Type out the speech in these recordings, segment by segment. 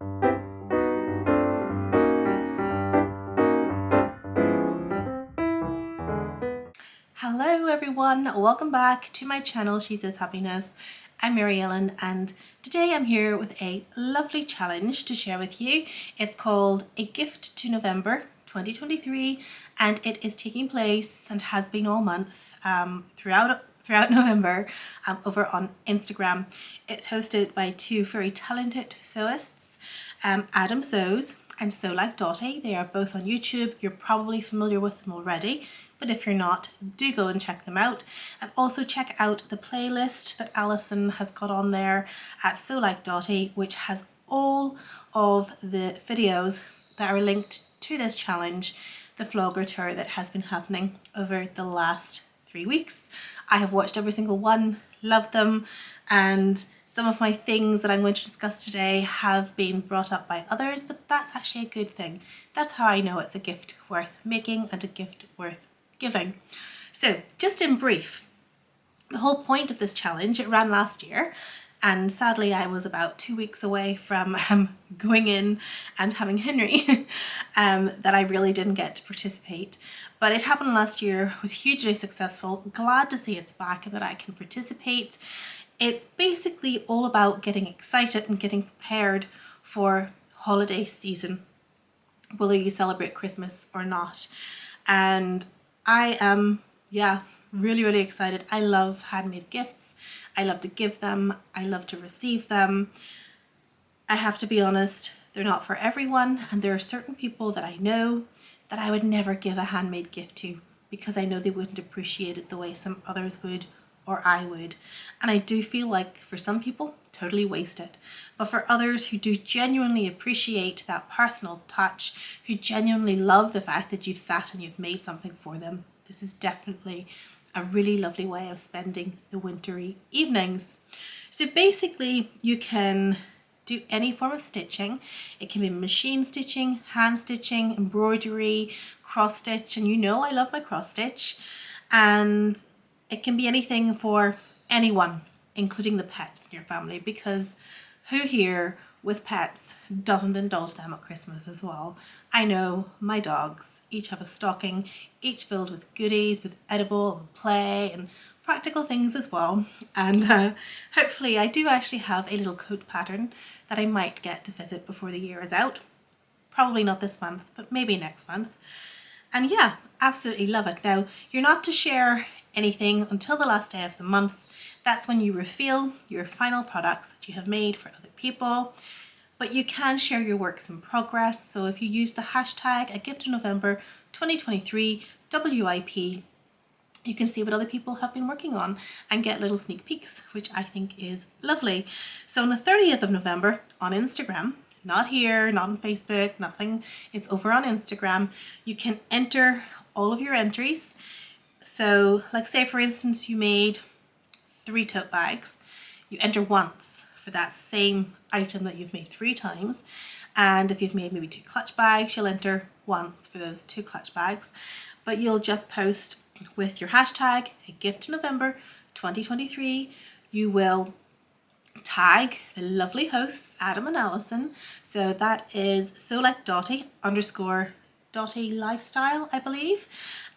Hello everyone, welcome back to my channel She Says Happiness. I'm Mary Ellen and today I'm here with a lovely challenge to share with you. It's called A Gift to November 2023 and it is taking place and has been all month throughout November over on Instagram. It's hosted by two very talented sewists, Adam Sews and Sew Like Dottie. They are both on YouTube. You're probably familiar with them already, but if you're not, do go and check them out. And also check out the playlist that Alison has got on there at Sew Like Dottie, which has all of the videos that are linked to this challenge, the vlogger tour that has been happening over the last 3 weeks. I have watched every single one, loved them, and some of my things that I'm going to discuss today have been brought up by others, but that's actually a good thing. That's how I know it's a gift worth making and a gift worth giving. So just in brief, the whole point of this challenge, it ran last year, and sadly I was about 2 weeks away from going in and having Henry that I really didn't get to participate. But it happened last year, was hugely successful, glad to see it's back and that I can participate. It's basically all about getting excited and getting prepared for holiday season, whether you celebrate Christmas or not. And I am, really excited. I love handmade gifts. I love to give them. I love to receive them. I have to be honest, they're not for everyone. And there are certain people that I know that I would never give a handmade gift to because I know they wouldn't appreciate it the way some others would or I would. And I do feel like for some people, totally wasted. But for others who do genuinely appreciate that personal touch, who genuinely love the fact that you've sat and you've made something for them, this is definitely a really lovely way of spending the wintry evenings. So basically you can do any form of stitching. It can be machine stitching, hand stitching, embroidery, cross stitch, and you know I love my cross stitch. And it can be anything for anyone, including the pets in your family, because who here with pets doesn't indulge them at Christmas as well? I know my dogs each have a stocking, each filled with goodies, with edible and play and practical things as well. And hopefully I do actually have a little coat pattern that I might get to visit before the year is out. Probably not this month, but maybe next month. And yeah, absolutely love it. Now, you're not to share anything until the last day of the month. That's when you reveal your final products that you have made for other people. But you can share your works in progress. So if you use the hashtag A Gift in November 2023 WIP, you can see what other people have been working on and get little sneak peeks, which I think is lovely. So on the 30th of November on Instagram, not here, not on Facebook, nothing, it's over on Instagram, you can enter all of your entries. So like say for instance you made 3 tote bags, you enter once for that same item that you've made 3 times, and if you've made maybe 2 clutch bags, you'll enter once for those 2 clutch bags, but you'll just post with your hashtag A Gift to November 2023. You will tag the lovely hosts Adam and Alison, so that is Sew Like Dottie _ Dottie Lifestyle, I believe,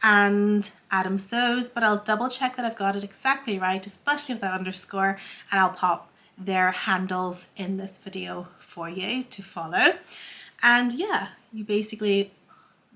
and Adam Sews, but I'll double check that I've got it exactly right, especially with that underscore, and I'll pop their handles in this video for you to follow. And yeah, you basically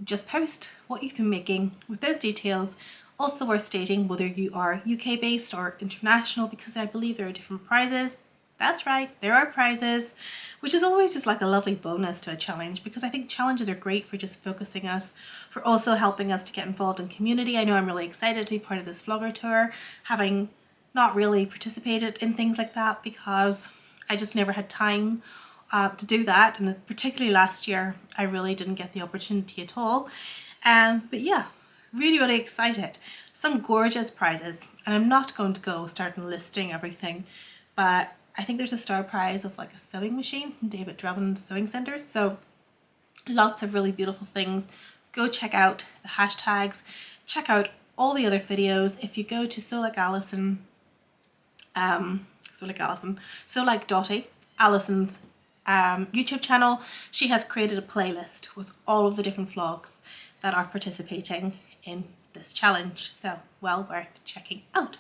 just post what you've been making with those details. Also worth stating whether you are UK based or international, because I believe there are different prizes. That's right, there are prizes, which is always just like a lovely bonus to a challenge, because I think challenges are great for just focusing us, for also helping us to get involved in community. I know I'm really excited to be part of this vlogger tour, having not really participated in things like that because I just never had time to do that, and particularly last year I really didn't get the opportunity at all. But yeah, really excited. Some gorgeous prizes, and I'm not going to go start listing everything, but I think there's a star prize of like a sewing machine from David Drummond Sewing Centre. So lots of really beautiful things. Go check out the hashtags, check out all the other videos. If you go to Sew Like Alison, Sew Like Dottie, Alison's YouTube channel, she has created a playlist with all of the different vlogs that are participating in this challenge. So well worth checking out.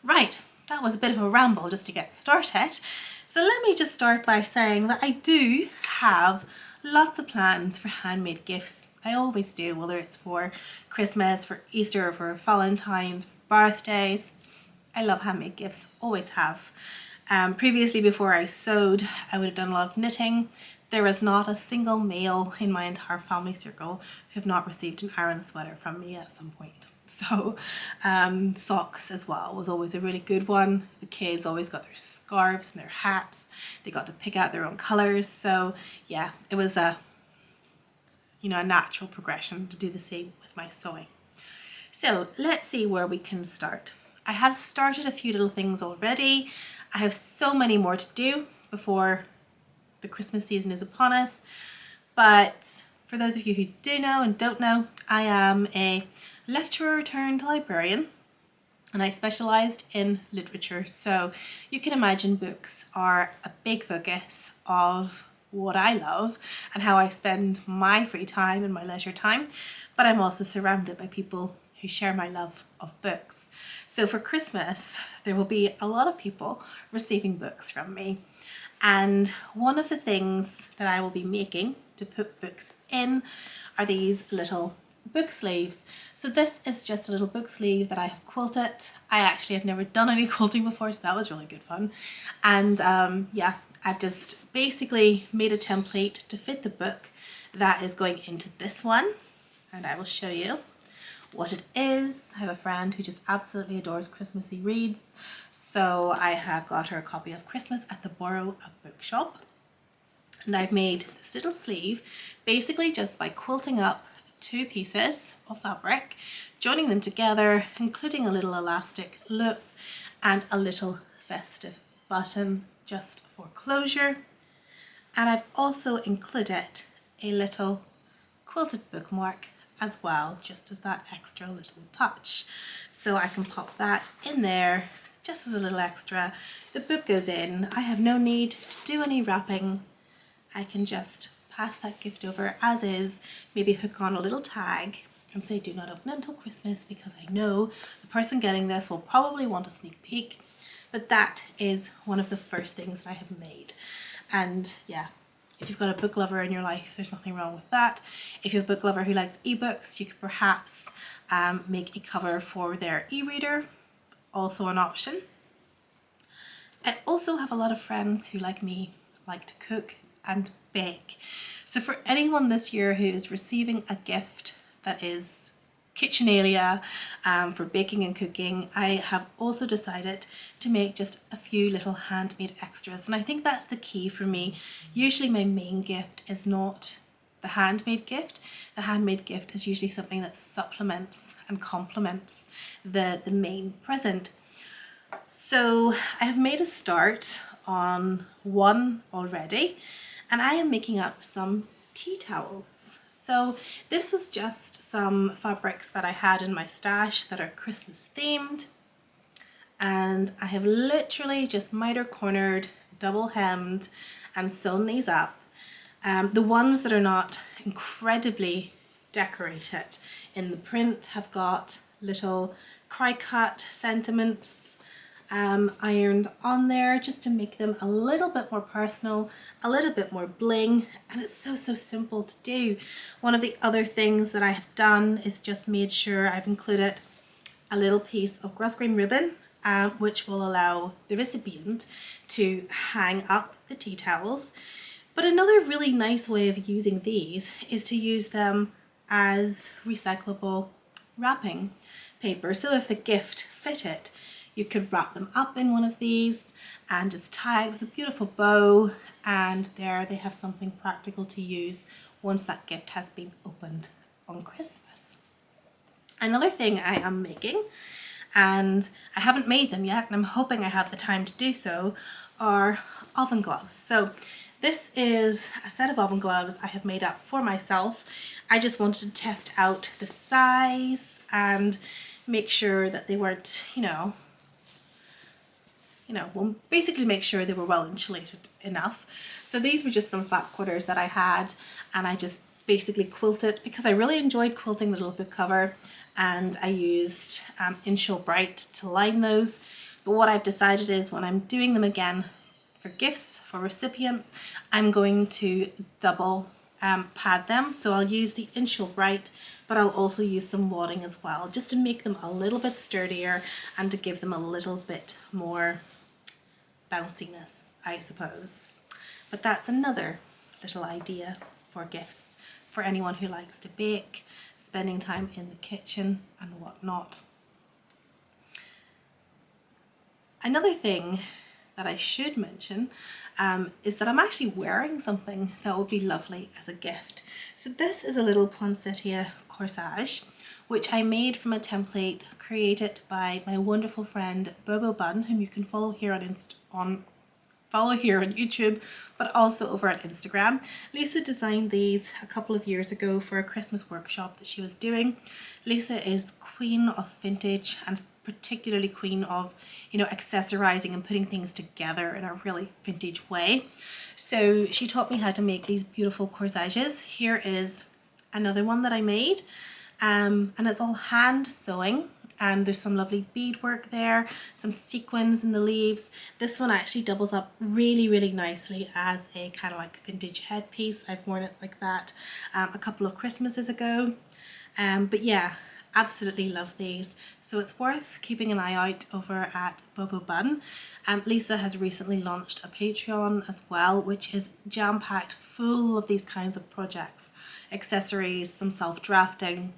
Right, that was a bit of a ramble just to get started. So let me just start by saying that I do have lots of plans for handmade gifts. I always do, whether it's for Christmas, for Easter, for Valentine's, for birthdays. I love handmade gifts, always have. Previously, before I sewed, I would have done a lot of knitting. There is not a single male in my entire family circle who have not received an Aran sweater from me at some point. So socks as well was always a really good one. The kids always got their scarves and their hats. They got to pick out their own colours. So yeah, it was a natural progression to do the same with my sewing. So let's see where we can start. I have started a few little things already. I have so many more to do before the Christmas season is upon us. But for those of you who do know and don't know, I am a lecturer turned librarian, and I specialised in literature. So you can imagine books are a big focus of what I love and how I spend my free time and my leisure time. But I'm also surrounded by people who share my love of books. So for Christmas, there will be a lot of people receiving books from me. And one of the things that I will be making to put books in are these little book sleeves. So this is just a little book sleeve that I have quilted. I actually have never done any quilting before, so that was really good fun. And yeah, I've just basically made a template to fit the book that is going into this one, and I will show you what it is. I have a friend who just absolutely adores Christmassy reads, so I have got her a copy of Christmas at the Borrow a Bookshop, and I've made this little sleeve basically just by quilting up two pieces of fabric, joining them together, including a little elastic loop and a little festive button just for closure. And I've also included a little quilted bookmark as well, just as that extra little touch. So I can pop that in there just as a little extra. The book goes in. I have no need to do any wrapping. I can just pass that gift over as is, maybe hook on a little tag and say do not open until Christmas, because I know the person getting this will probably want a sneak peek. But that is one of the first things that I have made. And yeah, if you've got a book lover in your life, there's nothing wrong with that. If you have a book lover who likes ebooks, you could perhaps make a cover for their e-reader, also an option. I also have a lot of friends who, like me, like to cook and bake. So for anyone this year who is receiving a gift that is kitchenalia for baking and cooking, I have also decided to make just a few little handmade extras, and I think that's the key for me. Usually my main gift is not the handmade gift. The handmade gift is usually something that supplements and complements the main present. So I have made a start on one already, and I am making up some tea towels. So this was just some fabrics that I had in my stash that are Christmas themed, and I have literally just miter cornered, double hemmed and sewn these up. The ones that are not incredibly decorated in the print have got little cry cut sentiments ironed on there just to make them a little bit more personal, a little bit more bling, and it's so simple to do. One of the other things that I have done is just made sure I've included a little piece of grosgrain ribbon which will allow the recipient to hang up the tea towels. But another really nice way of using these is to use them as recyclable wrapping paper. So if the gift fitted, you could wrap them up in one of these and just tie it with a beautiful bow, and there they have something practical to use once that gift has been opened on Christmas. Another thing I am making, and I haven't made them yet and I'm hoping I have the time to do so, are oven gloves. So this is a set of oven gloves I have made up for myself. I just wanted to test out the size and make sure that they weren't, well, basically to make sure they were well insulated enough. So these were just some fat quarters that I had, and I just basically quilted because I really enjoyed quilting the little book cover, and I used Insure Bright to line those. But what I've decided is when I'm doing them again for gifts, for recipients, I'm going to double pad them. So I'll use the Insure Bright, but I'll also use some wadding as well, just to make them a little bit sturdier and to give them a little bit more bounciness, I suppose. But that's another little idea for gifts for anyone who likes to bake, spending time in the kitchen and whatnot. Another thing that I should mention is that I'm actually wearing something that would be lovely as a gift. So this is a little poinsettia corsage, which I made from a template created by my wonderful friend Bobo Bun, whom you can follow here on YouTube, but also over on Instagram. Lisa designed these a couple of years ago for a Christmas workshop that she was doing. Lisa is queen of vintage, and particularly queen of, accessorizing and putting things together in a really vintage way. So she taught me how to make these beautiful corsages. Here is another one that I made, and it's all hand sewing. And there's some lovely beadwork there, some sequins in the leaves. This one actually doubles up really, really nicely as a kind of like vintage headpiece. I've worn it like that a couple of Christmases ago. But yeah, absolutely love these. So it's worth keeping an eye out over at Bobo Bun. Lisa has recently launched a Patreon as well, which is jam-packed full of these kinds of projects, accessories, some self-drafting.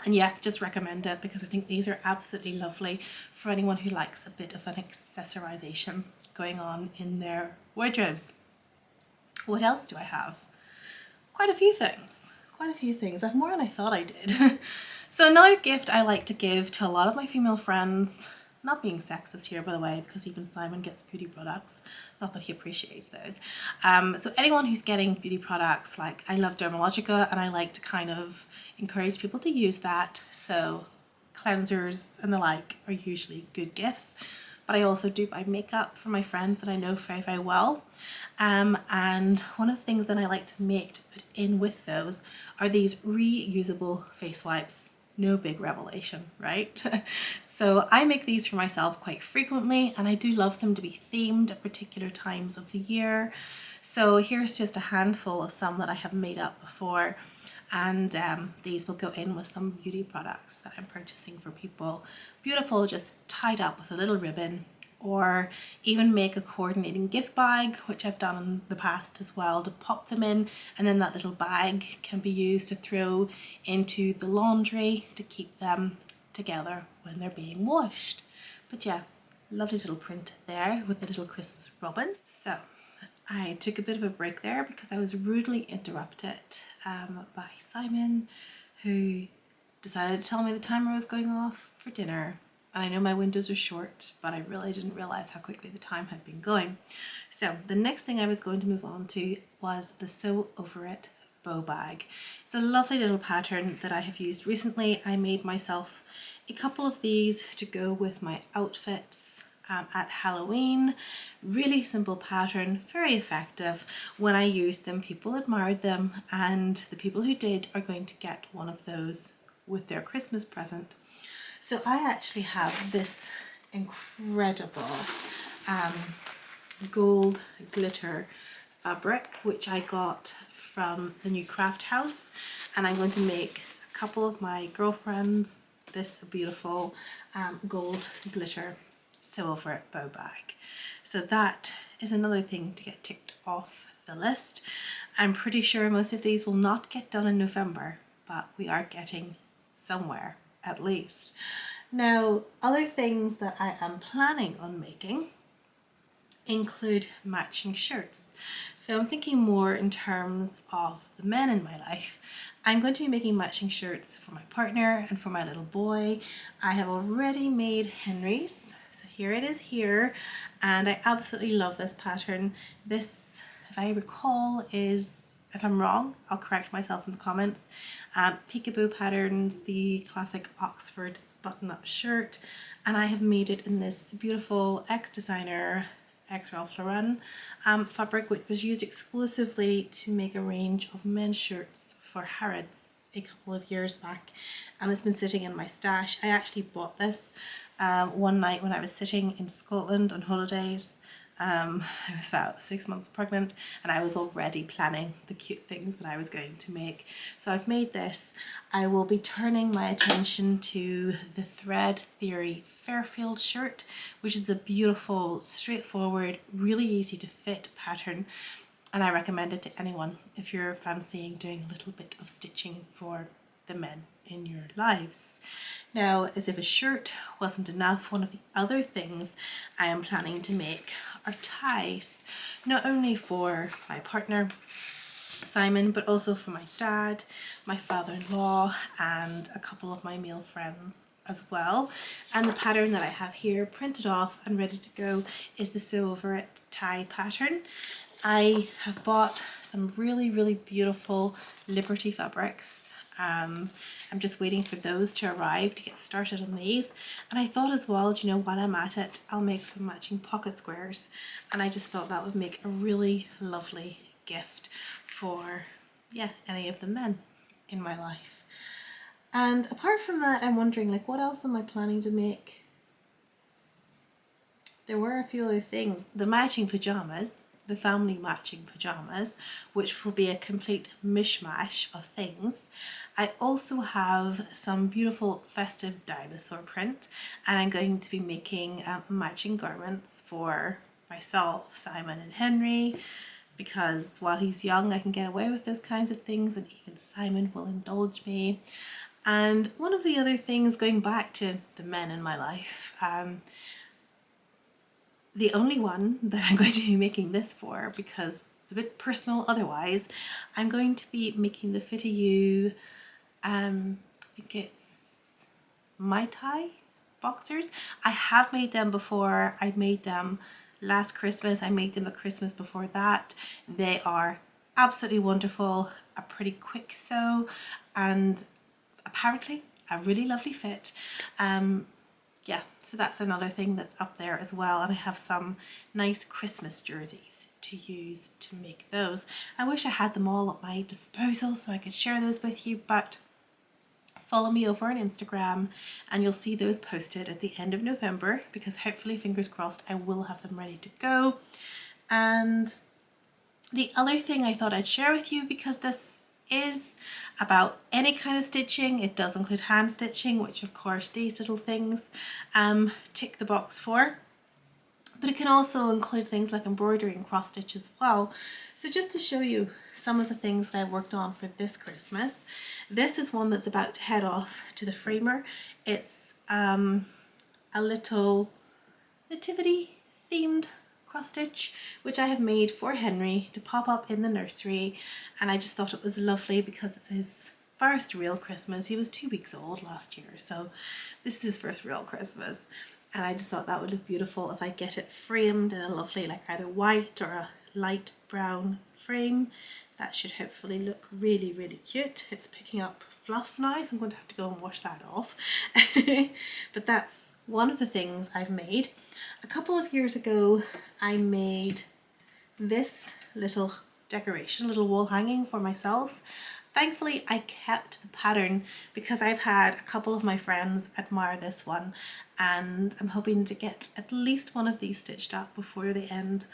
And yeah, just recommend it because I think these are absolutely lovely for anyone who likes a bit of an accessorization going on in their wardrobes. What else do I have? Quite a few things. I have more than I thought I did. So another gift I like to give to a lot of my female friends, not being sexist here by the way, because even Simon gets beauty products, not that he appreciates those. So anyone who's getting beauty products, like I love Dermalogica and I like to kind of encourage people to use that. So cleansers and the like are usually good gifts. But I also do buy makeup for my friends that I know very, very well. And one of the things that I like to make to put in with those are these reusable face wipes. No big revelation, right? So I make these for myself quite frequently, and I do love them to be themed at particular times of the year. So here's just a handful of some that I have made up before, and these will go in with some beauty products that I'm purchasing for people. Beautiful, just tied up with a little ribbon, or even make a coordinating gift bag, which I've done in the past as well, to pop them in, and then that little bag can be used to throw into the laundry to keep them together when they're being washed. But yeah, lovely little print there with the little Christmas robin. So I took a bit of a break there because I was rudely interrupted by Simon, who decided to tell me the timer was going off for dinner. And I know my windows are short, but I really didn't realize how quickly the time had been going. So the next thing I was going to move on to was the Sew Over It bow bag. It's a lovely little pattern that I have used recently. I made myself a couple of these to go with my outfits at Halloween. Really simple pattern, very effective. When I used them, people admired them, and the people who did are going to get one of those with their Christmas present. So I actually have this incredible gold glitter fabric, which I got from the new craft house, and I'm going to make a couple of my girlfriends this beautiful gold glitter Sew Over It bow bag. So that is another thing to get ticked off the list. I'm pretty sure most of these will not get done in November, but we are getting somewhere at least. Now, other things that I am planning on making include matching shirts. So I'm thinking more in terms of the men in my life. I'm going to be making matching shirts for my partner and for my little boy. I have already made Henry's, so here it is here, and I absolutely love this pattern. This, if I recall, is, if I'm wrong, I'll correct myself in the comments, Peekaboo patterns, the classic Oxford button-up shirt, and I have made it in this beautiful ex-designer X Ralph Lauren fabric, which was used exclusively to make a range of men's shirts for Harrods a couple of years back, and it's been sitting in my stash. I actually bought this one night when I was sitting in Scotland on holidays. I was about 6 months pregnant, and I was already planning the cute things that I was going to make. So I've made this. I will be turning my attention to the Thread Theory Fairfield shirt, which is a beautiful, straightforward, really easy to fit pattern. And I recommend it to anyone if you're fancying doing a little bit of stitching for the men in your lives. Now, as if a shirt wasn't enough, one of the other things I am planning to make are ties, not only for my partner Simon, but also for my dad, my father-in-law, and a couple of my male friends as well. And the pattern that I have here printed off and ready to go is the Sew Over It tie pattern. I have bought some really beautiful Liberty fabrics. I'm just waiting for those to arrive to get started on these. And I thought as well, you know, while I'm at it, I'll make some matching pocket squares. And I just thought that would make a really lovely gift for, yeah, any of the men in my life. And apart from that, I'm wondering, like, what else am I planning to make? There were a few other things. The matching pajamas, the family matching pajamas, which will be a complete mishmash of things. I also have some beautiful festive dinosaur print, and I'm going to be making matching garments for myself, Simon and Henry, because while he's young I can get away with those kinds of things, and even Simon will indulge me. And one of the other things, going back to the men in my life, the only one that I'm going to be making this for, because it's a bit personal otherwise, I'm going to be making the Fit You, I think it's Mai Tai boxers. I have made them before. I made them last Christmas. I made them at Christmas before that. They are absolutely wonderful, a pretty quick sew, and apparently a really lovely fit. Yeah, so that's another thing that's up there as well, and I have some nice Christmas jerseys to use to make those. I wish I had them all at my disposal so I could share those with you, but follow me over on Instagram and you'll see those posted at the end of November, because hopefully, fingers crossed, I will have them ready to go. And the other thing I thought I'd share with you, because this is about any kind of stitching, it does include hand stitching, which of course these little things tick the box for, but it can also include things like embroidery and cross stitch as well. So just to show you some of the things that I worked on for this Christmas, this is one that's about to head off to the framer. It's a little nativity themed cross stitch, which I have made for Henry to pop up in the nursery, and I just thought it was lovely because it's his first real Christmas. He was 2 weeks old last year, so this is his first real Christmas, and I just thought that would look beautiful if I get it framed in a lovely, like, either white or a light brown frame. That should hopefully look really cute. It's picking up fluff now, so I'm going to have to go and wash that off. But that's one of the things I've made. A couple of years ago I made this little decoration, little wall hanging for myself. Thankfully I kept the pattern because I've had a couple of my friends admire this one, and I'm hoping to get at least one of these stitched up before the end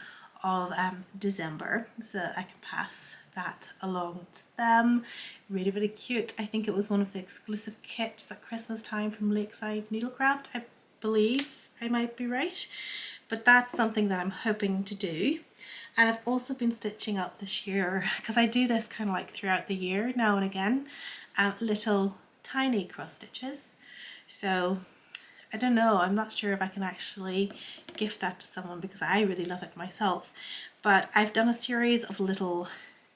of December, so that I can pass that along to them. Really cute. I think it was one of the exclusive kits at Christmas time from Lakeside Needlecraft, I believe. I might be right, but that's something that I'm hoping to do. And I've also been stitching up this year, because I do this kind of like throughout the year now and again, little tiny cross stitches. So I don't know, I'm not sure if I can actually gift that to someone because I really love it myself. But I've done a series of little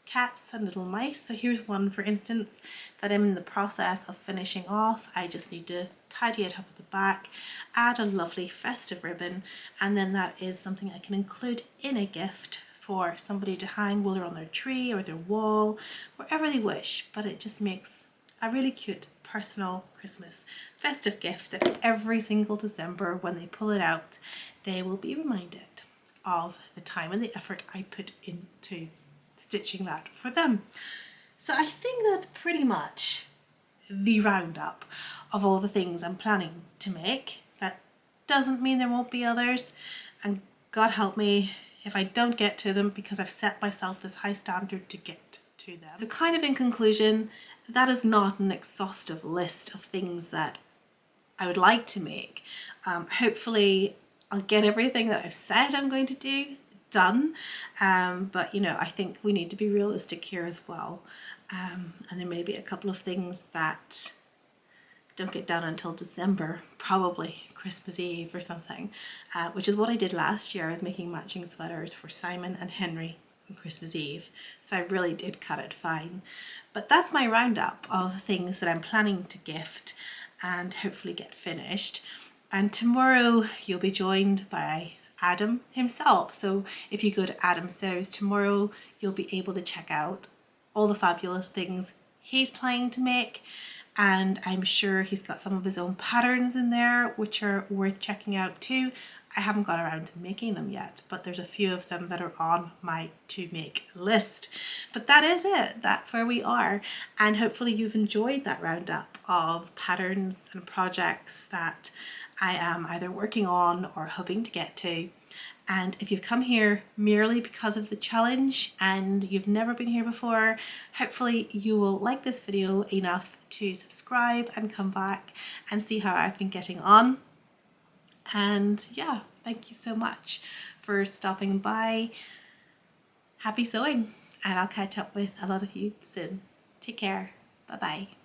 cats and little mice. So here's one, for instance, that I'm in the process of finishing off. I just need to tidy it up at the back, add a lovely festive ribbon, and then that is something I can include in a gift for somebody to hang whether on their tree or their wall, wherever they wish. But it just makes a really cute personal Christmas festive gift that every single December when they pull it out, they will be reminded of the time and the effort I put into stitching that for them. So I think that's pretty much the roundup of all the things I'm planning to make. That doesn't mean there won't be others, and God help me if I don't get to them, because I've set myself this high standard to get to them. So kind of in conclusion, that is not an exhaustive list of things that I would like to make. Hopefully I'll get everything that I've said I'm going to do done, but you know, I think we need to be realistic here as well, and there may be a couple of things that don't get done until December, probably Christmas Eve or something, which is what I did last year. I was making matching sweaters for Simon and Henry on Christmas Eve, so I really did cut it fine. But that's my roundup of things that I'm planning to gift and hopefully get finished. And tomorrow you'll be joined by Adam himself. So if you go to Adam Sews tomorrow, you'll be able to check out all the fabulous things he's planning to make. And I'm sure he's got some of his own patterns in there which are worth checking out too. I haven't got around to making them yet, but there's a few of them that are on my to make list. But that is it. That's where we are. And hopefully you've enjoyed that roundup of patterns and projects that I am either working on or hoping to get to. And if you've come here merely because of the challenge and you've never been here before, hopefully you will like this video enough to subscribe and come back and see how I've been getting on. And yeah, thank you so much for stopping by. Happy sewing, and I'll catch up with a lot of you soon. Take care. Bye bye.